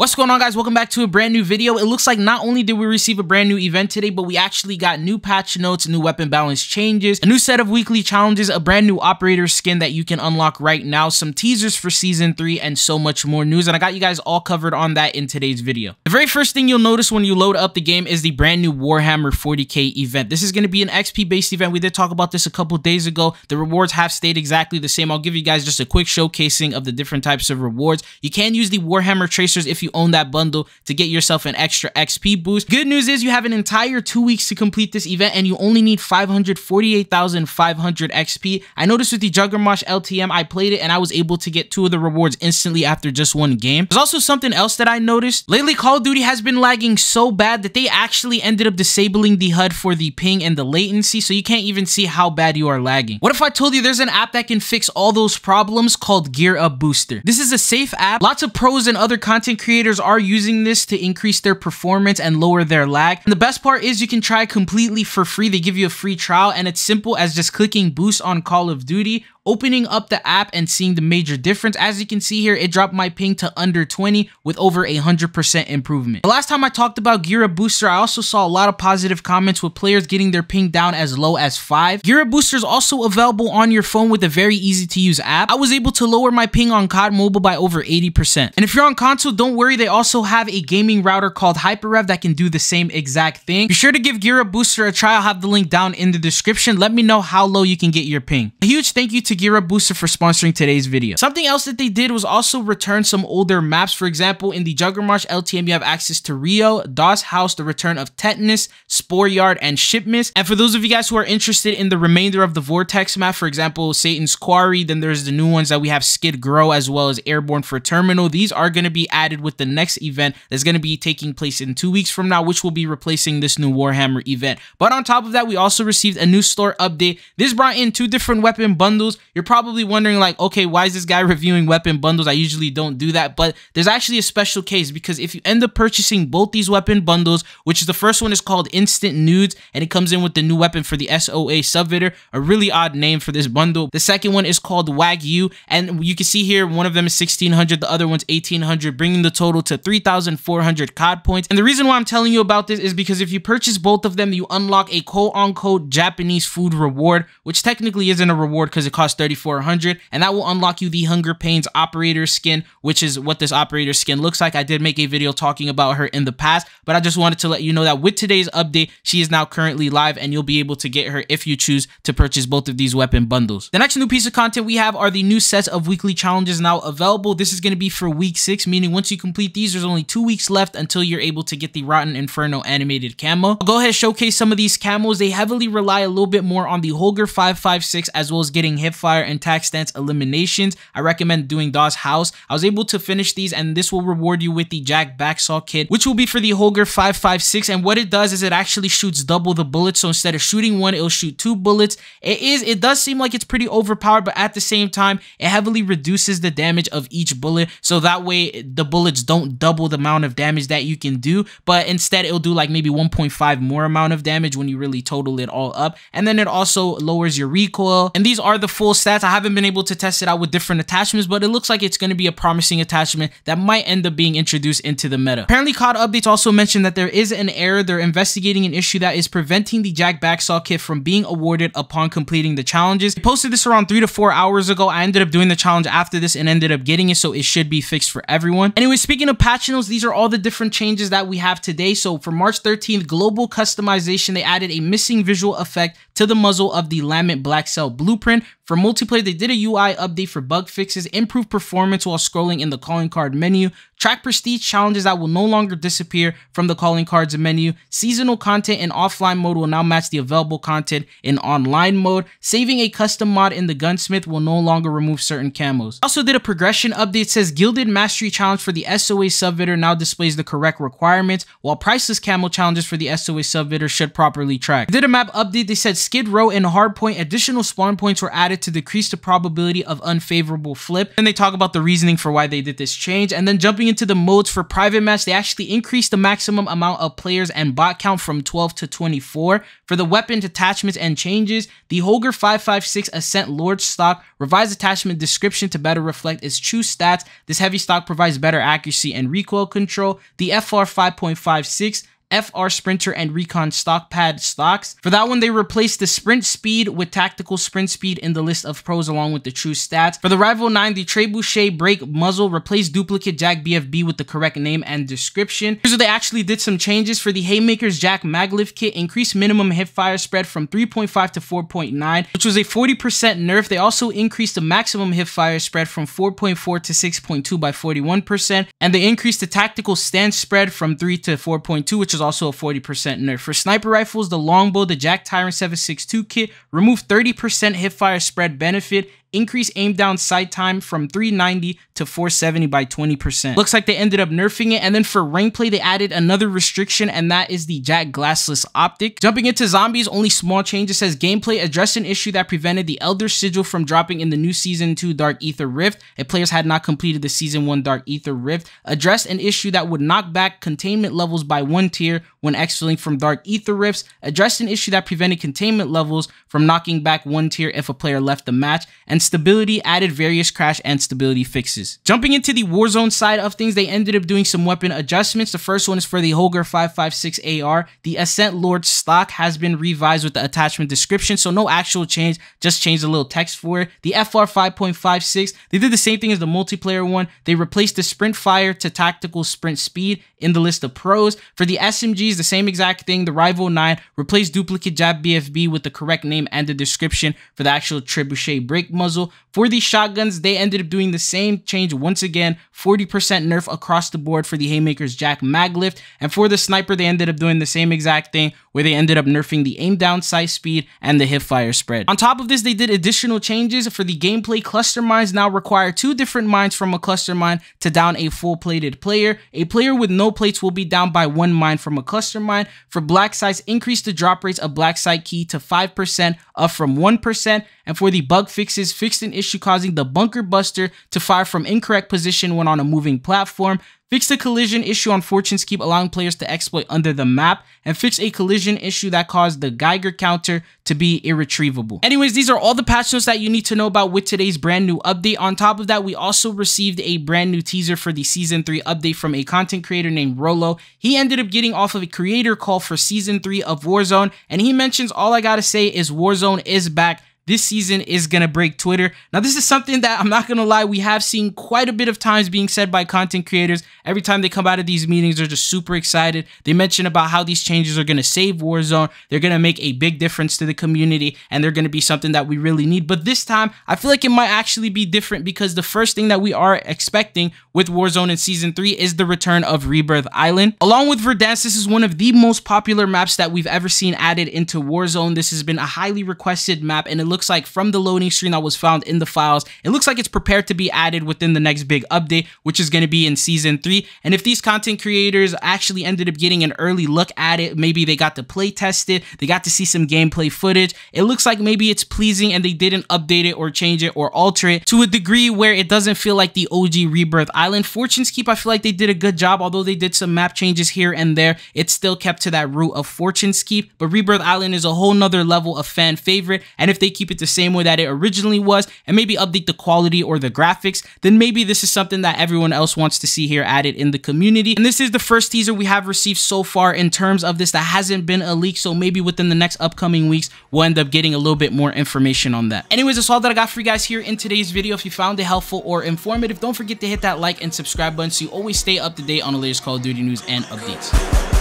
What's going on, guys? Welcome back to a brand new video. It looks like not only did we receive a brand new event today, but we actually got new patch notes, new weapon balance changes, a new set of weekly challenges, a brand new operator skin that you can unlock right now, some teasers for season 3, and so much more news. And I got you guys all covered on that in today's video. The very first thing you'll notice when you load up the game is the brand new Warhammer 40k event. This is going to be an XP based event. We did talk about this a couple days ago. The rewards have stayed exactly the same. I'll give you guys just a quick showcasing of the different types of rewards. You can use the Warhammer tracers if you own that bundle to get yourself an extra XP boost. Good news is you have an entire 2 weeks to complete this event and you only need 548,500 XP. I noticed with the Juggermosh LTM, I played it and I was able to get 2 of the rewards instantly after just 1 game. There's also something else that I noticed. Lately, Call of Duty has been lagging so bad that they actually ended up disabling the HUD for the ping and the latency, so you can't even see how bad you are lagging. What if I told you there's an app that can fix all those problems called GearUp Booster? This is a safe app. Lots of pros and other content creators are using this to increase their performance and lower their lag. And the best part is you can try completely for free. They give you a free trial and it's simple as just clicking boost on Call of Duty, opening up the app and seeing the major difference. As you can see here, it dropped my ping to under 20 with over 100% improvement. The last time I talked about GearUp Booster, I also saw a lot of positive comments with players getting their ping down as low as 5. GearUp Booster is also available on your phone with a very easy to use app. I was able to lower my ping on COD Mobile by over 80%. And if you're on console, don't worry, they also have a gaming router called HyperRev that can do the same exact thing. Be sure to give GearUp Booster a try. I'll have the link down in the description. Let me know how low you can get your ping. A huge thank you to GearUp Booster for sponsoring today's video. Something else that they did was also return some older maps. For example, in the Juggermosh LTM, you have access to Rio, DOS House, the return of Tetanus, Spore Yard, and Shipmist. And for those of you guys who are interested in the remainder of the Vortex map, for example, Satan's Quarry, then there's the new ones that we have Skid Grow as well as Airborne for Terminal. These are going to be added with the next event that's going to be taking place in 2 weeks from now, which will be replacing this new Warhammer event. But on top of that, we also received a new store update. This brought in 2 different weapon bundles. You're probably wondering like, okay, why is this guy reviewing weapon bundles? I usually don't do that, but there's actually a special case because if you end up purchasing both these weapon bundles, which is the first one is called Instant Nudes, and it comes in with the new weapon for the SOA Subvitter, a really odd name for this bundle. The second one is called Wagyu, and you can see here one of them is 1600, the other one's 1800, bringing the total to 3400 COD points. And the reason why I'm telling you about this is because if you purchase both of them, you unlock a quote-unquote Japanese food reward, which technically isn't a reward because it costs 3400, and that will unlock you the Hunger Pains operator skin, which is what this operator skin looks like. I did make a video talking about her in the past, but I just wanted to let you know that with today's update, she is now currently live and you'll be able to get her if you choose to purchase both of these weapon bundles. The next new piece of content we have are the new sets of weekly challenges now available. This is going to be for week 6, meaning once you complete these, there's only 2 weeks left until you're able to get the Rotten Inferno animated camo. I'll go ahead and showcase some of these camos. They heavily rely a little bit more on the Holger 556 as well as getting hipfire and tac stance eliminations. I recommend doing DOS House. I was able to finish these and this will reward you with the Jack Backsaw kit, which will be for the Holger 556, and what it does is it actually shoots double the bullets, so instead of shooting 1, it'll shoot 2 bullets. It does seem like it's pretty overpowered, but at the same time, it heavily reduces the damage of each bullet, so that way the bullets don't double the amount of damage that you can do, but instead it'll do like maybe 1.5 more amount of damage when you really total it all up. And then it also lowers your recoil, and these are the full stats. I haven't been able to test it out with different attachments, but it looks like it's going to be a promising attachment that might end up being introduced into the meta. Apparently, COD updates also mentioned that there is an error. They're investigating an issue that is preventing the Jack Backsaw kit from being awarded upon completing the challenges. They posted this around 3 to 4 hours ago. I ended up doing the challenge after this and ended up getting it, so it should be fixed for everyone. Anyway, speaking of patch notes, these are all the different changes that we have today. So for March 13th, global customization, they added a missing visual effect to the muzzle of the Lament Black Cell blueprint. For multiplayer, they did a UI update for bug fixes, improved performance while scrolling in the calling card menu, track prestige challenges that will no longer disappear from the calling cards menu, seasonal content in offline mode will now match the available content in online mode, saving a custom mod in the gunsmith will no longer remove certain camos. Also did a progression update, says Gilded Mastery challenge for the SOA Subvitter now displays the correct requirements, while priceless camo challenges for the SOA Subvitter should properly track. Did a map update, they said Skid Row and Hardpoint additional spawn points were added added to decrease the probability of unfavorable flip. And they talk about the reasoning for why they did this change. And then jumping into the modes for private match, they actually increased the maximum amount of players and bot count from 12 to 24. For the weapon attachments and changes, the Holger 556 Ascent Lord stock revised attachment description to better reflect its true stats. This heavy stock provides better accuracy and recoil control. The FR 5.56 FR Sprinter and Recon stock pad stocks. For that one, they replaced the sprint speed with tactical sprint speed in the list of pros along with the true stats. For the Rival 9, the Trebuchet brake muzzle replaced duplicate Jack BFB with the correct name and description. Here's where they actually did some changes. For the Haymaker's Jack Maglift kit, increased minimum hip fire spread from 3.5 to 4.9, which was a 40% nerf. They also increased the maximum hip fire spread from 4.4 to 6.2 by 41%, and they increased the tactical stance spread from 3 to 4.2, which is also a 40% nerf. For sniper rifles, the longbow, the Jack Tyrant 7.62 kit removed 30% hipfire spread benefit, increase aim down sight time from 390 to 470 by 20%. Looks like they ended up nerfing it. And then for rank play, they added another restriction, and that is the Jack Glassless optic. Jumping into zombies, only small changes. Says gameplay addressed an issue that prevented the Elder Sigil from dropping in the new Season 2 Dark Aether Rift if players had not completed the Season 1 Dark Aether Rift. Addressed an issue that would knock back containment levels by 1 tier when exfilling from Dark Aether Rifts. Addressed an issue that prevented containment levels from knocking back 1 tier if a player left the match. And stability, added various crash and stability fixes. Jumping into the Warzone side of things, they ended up doing some weapon adjustments. The first one is for the Holger 556 AR. The Ascent Lord stock has been revised with the attachment description, so no actual change, just changed a little text for it. The FR 5.56, they did the same thing as the multiplayer one. They replaced the sprint fire to tactical sprint speed in the list of pros. For the SMGs, the same exact thing. The Rival 9 replaced duplicate Jab BFB with the correct name and the description for the actual Trebuchet brake muzzle. For the shotguns, they ended up doing the same change once again, 40% nerf across the board for the Haymaker's Jack Maglift. And for the sniper, they ended up doing the same exact thing, where they ended up nerfing the aim down sight speed and the hip fire spread. On top of this, they did additional changes. For the gameplay, cluster mines now require 2 different mines from a cluster mine to down a full plated player. A player with no plates will be down by 1 mine from a cluster mine. For black sites, increase the drop rates of black site key to 5%, up from 1%. And for the bug fixes, fixed an issue causing the bunker buster to fire from incorrect position when on a moving platform. Fix the collision issue on Fortune's Keep, allowing players to exploit under the map, and fix a collision issue that caused the Geiger counter to be irretrievable. Anyways, these are all the patch notes that you need to know about with today's brand new update. On top of that, we also received a brand new teaser for the Season 3 update from a content creator named Rolo. He ended up getting off of a creator call for Season 3 of Warzone, and he mentions, all I gotta say is Warzone is back. This season is going to break Twitter. Now, this is something that I'm not going to lie, we have seen quite a bit of times being said by content creators. Every time they come out of these meetings, they're just super excited. They mention about how these changes are going to save Warzone. They're going to make a big difference to the community, and they're going to be something that we really need. But this time, I feel like it might actually be different, because the first thing that we are expecting with Warzone in Season 3 is the return of Rebirth Island. Along with Verdansk, this is one of the most popular maps that we've ever seen added into Warzone. This has been a highly requested map, and it looks like from the loading screen that was found in the files, it looks like it's prepared to be added within the next big update, which is going to be in Season 3. And if these content creators actually ended up getting an early look at it, maybe they got to play test it, they got to see some gameplay footage, it looks like maybe it's pleasing and they didn't update it or change it or alter it to a degree where it doesn't feel like the OG Rebirth Island. Fortune's Keep, I feel like they did a good job. Although they did some map changes here and there, it still kept to that root of Fortune's Keep. But Rebirth Island is a whole nother level of fan favorite, and if they keep it the same way that it originally was and maybe update the quality or the graphics, then maybe this is something that everyone else wants to see here added in the community. And this is the first teaser we have received so far in terms of this that hasn't been a leak, so maybe within the next upcoming weeks we'll end up getting a little bit more information on that. Anyways, that's all that I got for you guys here in today's video. If you found it helpful or informative, don't forget to hit that like and subscribe button so you always stay up to date on the latest Call of Duty news and updates.